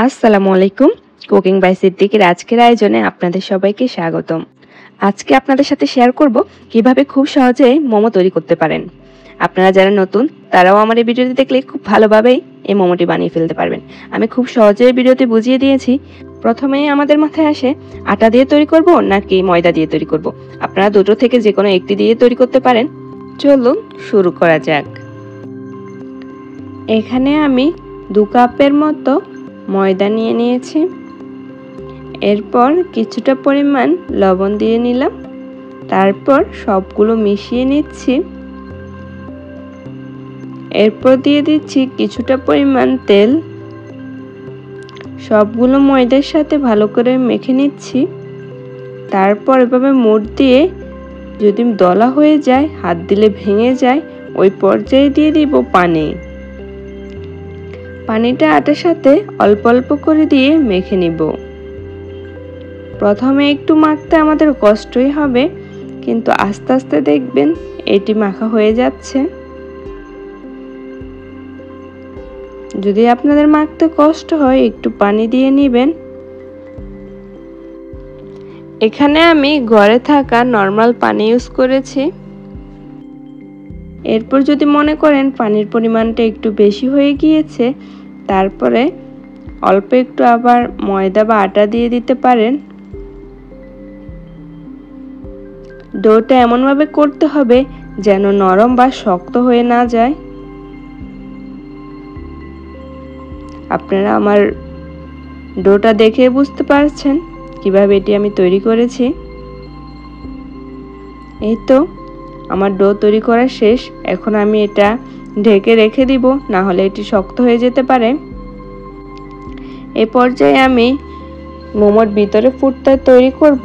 আসসালামু আলাইকুম। Cooking by সিদ্দিকের আজকের আয়োজনে আপনাদের সবাইকে স্বাগতম। আজকে আপনাদের সাথে শেয়ার করব কিভাবে খুব সহজে মোমো তৈরি করতে পারেন। আপনারা যারা নতুন তারাও আমার এই ভিডিওটি দেখলে খুব ভালোভাবেই এই মোমোটি বানিয়ে ফেলতে পারবেন। আমি খুব সহজে ভিডিওতে বুঝিয়ে দিয়েছি। প্রথমেই আমাদের মাথায় আসে আটা দিয়ে তৈরি করব নাকি ময়দা দিয়ে তৈরি করব। আপনারা দুটো থেকে যে কোনো একটি দিয়ে তৈরি করতে পারেন। চলুন শুরু করা যাক। এখানে আমি 2 কাপের মতো ময়দা নিয়ে নিয়েছি। এরপর কিছুটা পরিমাণ লবণ দিয়ে নিলাম। তারপর সবগুলো মিশিয়ে নিচ্ছি। এরপর দিয়ে দিচ্ছি কিছুটা পরিমাণ তেল। সবগুলো ময়দার সাথে ভালো করে মেখে নিচ্ছি। তারপর এভাবে মুঠ দিয়ে যদি দলা হয়ে যায়, হাত দিলে ভেঙে যায়, ওই পর্যায়ে দিয়ে দিব পানি। পানিটা আটার সাথে অল্প অল্প করে দিয়ে মেখে নিব। প্রথমে একটু মাখতে আমাদের কষ্টই হবে, কিন্তু আস্তে আস্তে দেখবেন এটি মাখা হয়ে যাচ্ছে। যদি আপনাদের মাখতে কষ্ট হয় একটু পানি দিয়ে নেবেন। এখানে আমি ঘরে থাকা নরমাল পানি ইউজ করেছি। এরপর যদি মনে করেন পানির পরিমাণটা একটু বেশি হয়ে গিয়েছে, তারপরে অল্প একটু আবার ময়দা বা আটা দিয়ে দিতে পারেন। ডোটা এমনভাবে করতে হবে যেন নরম বা শক্ত হয়ে না যায়। আপনারা আমার ডোটা দেখে বুঝতে পারছেন কিভাবে এটি আমি তৈরি করেছি। এই তো আমার ডো তৈরি করা শেষ। এখন আমি এটা ঢেকে রেখে দিব, না হলে এটি শক্ত হয়ে যেতে পারে। এই পর্যায়ে আমি মোমোর ভিতরে পুরটা তৈরি করব।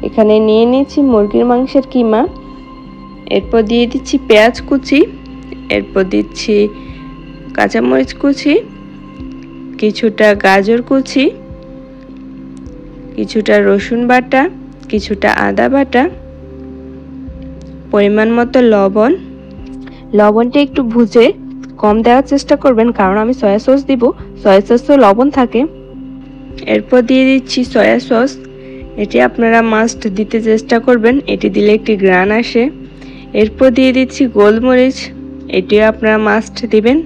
এখানে নিয়ে নিয়েছি মুরগির মাংসের কিমা। এরপর দিয়ে দিচ্ছি পেঁয়াজ কুচি। এরপর দিচ্ছি কাঁচামরিচ কুচি, কিছুটা গাজর কুচি, কিছুটা রসুন বাটা, কিছুটা আদা বাটা, পরিমাণ মতো লবণ। লবণটা একটু বুঝে কম দেওয়ার চেষ্টা করবেন, কারণ আমি সয়া সস দিব। সয়া সসে লবণ থাকে। এরপর দিয়ে দিচ্ছি সয়া সস। এটি আপনারা মাস্ট দিতে চেষ্টা করবেন, এটি দিলে একটি গ্রান আসে। এরপর দিয়ে দিচ্ছি গোলমরিচ, এটিও আপনারা মাস্ট দিবেন।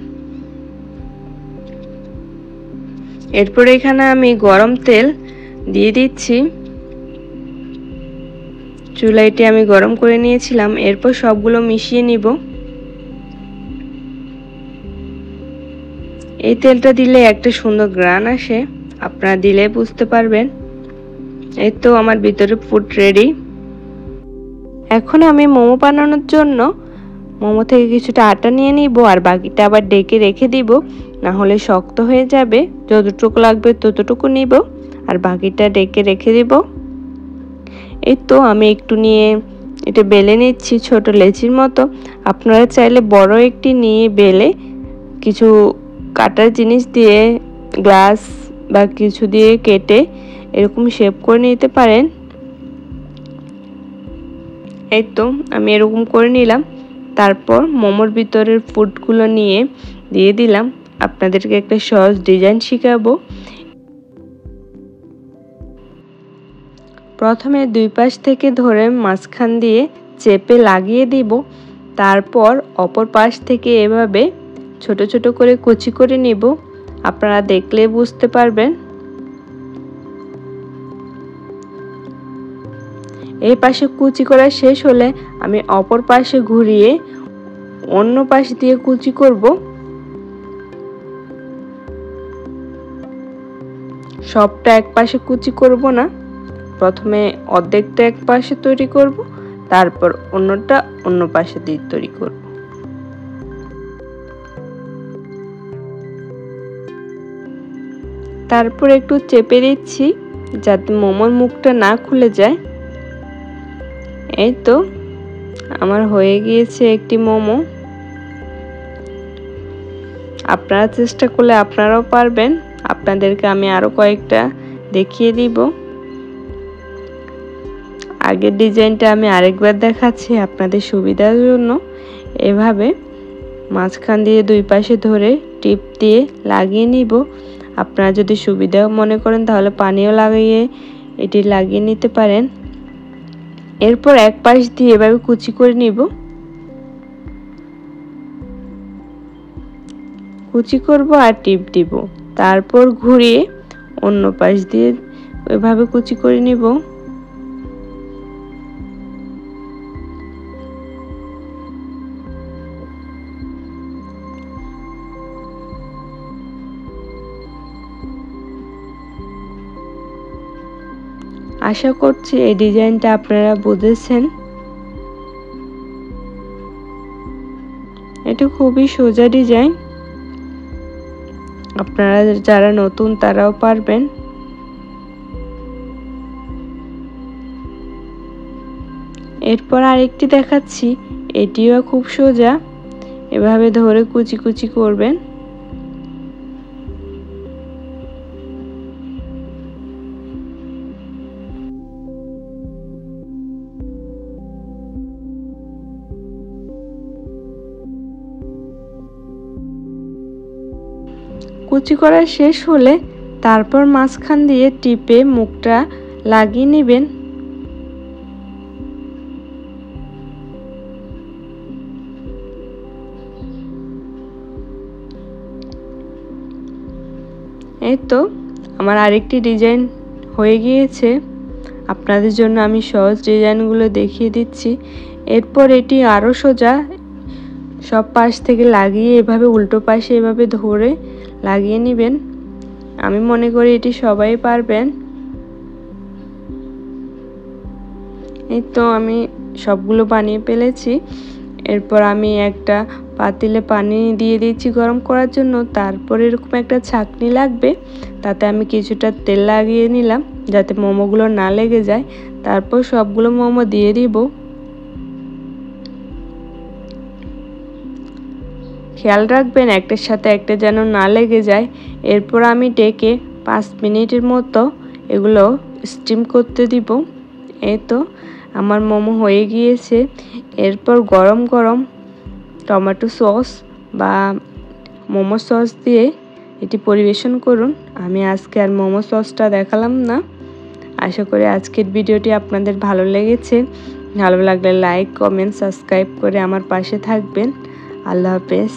এরপর এখানে আমি গরম তেল দিয়ে দিচ্ছি। চুলাইটি আমি গরম করে নিয়েছিলাম। এরপর সবগুলো মিশিয়ে নিব। এই তেলটা দিলে একটা সুন্দর গ্রান আসে, আপনারা দিলে বুঝতে পারবেন। এই তো আমার ভিতরে পুর রেডি। এখন আমি মোমো বানানোর জন্য মোমো থেকে কিছুটা আটা নিয়ে নিব, আর বাকিটা আবার ডেকে রেখে দিব, না হলে শক্ত হয়ে যাবে। যতটুকু লাগবে ততটুকু নিব, আর বাকিটা ডেকে রেখে দিব। এই তো আমি একটু নিয়ে এটা বেলে নিচ্ছি ছোট লেচির মতো। আপনারা চাইলে বড় একটি নিয়ে বেলে কিছু কাটার জিনিস দিয়ে, গ্লাস বা কিছু দিয়ে কেটে এরকম শেপ করে নিতে পারেন। এই তো আমি এরকম করে নিলাম। তারপর মোমোর ভিতরের ফুডগুলো নিয়ে দিয়ে দিলাম। আপনাদেরকে একটা সহজ ডিজাইন শেখাবো। প্রথমে দুই পাশ থেকে ধরে মাঝখান দিয়ে চেপে লাগিয়ে দিব। তারপর অপর পাশ থেকে এভাবে ছোট ছোট করে কুচি করে নিব। আপনারা দেখলে বুঝতে পারবেন। এই পাশে কুচি করা শেষ হলে আমি অপর পাশে ঘুরিয়ে অন্য পাশ দিয়ে কুচি করব। সবটা এক পাশে কুচি করব না, প্রথমে অর্ধেকটা এক পাশে তৈরি করব, তারপর অন্যটা অন্য পাশে দিয়ে তৈরি করব। তারপর একটু চেপে দিচ্ছি যাতে মোমোর মুখটা না খুলে যায়। এই তো আমার হয়ে গিয়েছে একটি মোমো। আপনারা চেষ্টা করলে আপনারাও পারবেন। আপনাদেরকে আমি আরো কয়েকটা দেখিয়ে দিব। আগের ডিজাইনটা আমি আরেকবার দেখাচ্ছি আপনাদের সুবিধার জন্য। এভাবে মাঝখান দিয়ে দুই পাশে ধরে টিপ দিয়ে লাগিয়ে নিব। আপনারা যদি সুবিধা মনে করেন তাহলে পানিও এটি লাগিয়ে নিতে পারেন। এরপর এক পাশ দিয়ে এভাবে কুচি করে নিব। কুচি করব আর টিপ দিব, তারপর ঘুরিয়ে অন্য পাশ দিয়ে এভাবে কুচি করে নিব। আশা করছি এই ডিজাইনটা আপনারা বুঝেছেন। এটা খুবই সোজা ডিজাইন, আপনারা যারা নতুন তারাও পারবেন। এরপর আরেকটি দেখাচ্ছি, এটিও খুব সোজা। এভাবে ধরে কুচি কুচি করবেন। কুচি করা শেষ হলে তারপর মাঝখান দিয়ে টিপে মুখটা লাগিয়ে নেবেন। এই তো আমার আরেকটি ডিজাইন হয়ে গিয়েছে। আপনাদের জন্য আমি সহজ ডিজাইনগুলো দেখিয়ে দিচ্ছি। এরপর এটি আরও সোজা, সব পাশ থেকে লাগিয়ে এভাবে উল্টো পাশে এভাবে ধরে লাগিয়ে নেবেন। আমি মনে করি এটি সবাই পারবেন। এই তো আমি সবগুলো বানিয়ে ফেলেছি। এরপর আমি একটা পাতিলে পানি দিয়ে দিচ্ছি গরম করার জন্য। তারপর এরকম একটা ছাঁকনি লাগবে, তাতে আমি কিছুটা তেল লাগিয়ে নিলাম যাতে মোমোগুলো না লেগে যায়। তারপর সবগুলো মোমো দিয়ে দিব। খেয়াল রাখবেন একটার সাথে একটা যেন না লেগে যায়। এরপর আমি ডেকে 5 মিনিটের মতো এগুলো স্টিম করতে দিব। এই তো আমার মোমো হয়ে গিয়েছে। এরপর গরম গরম টমেটো সস বা মোমো সস দিয়ে এটি পরিবেশন করুন। আমি আজকে আর মোমো সসটা দেখালাম না। আশা করি আজকের ভিডিওটি আপনাদের ভালো লেগেছে। ভালো লাগলে লাইক, কমেন্ট, সাবস্ক্রাইব করে আমার পাশে থাকবেন। আল্লাহ হাফেজ।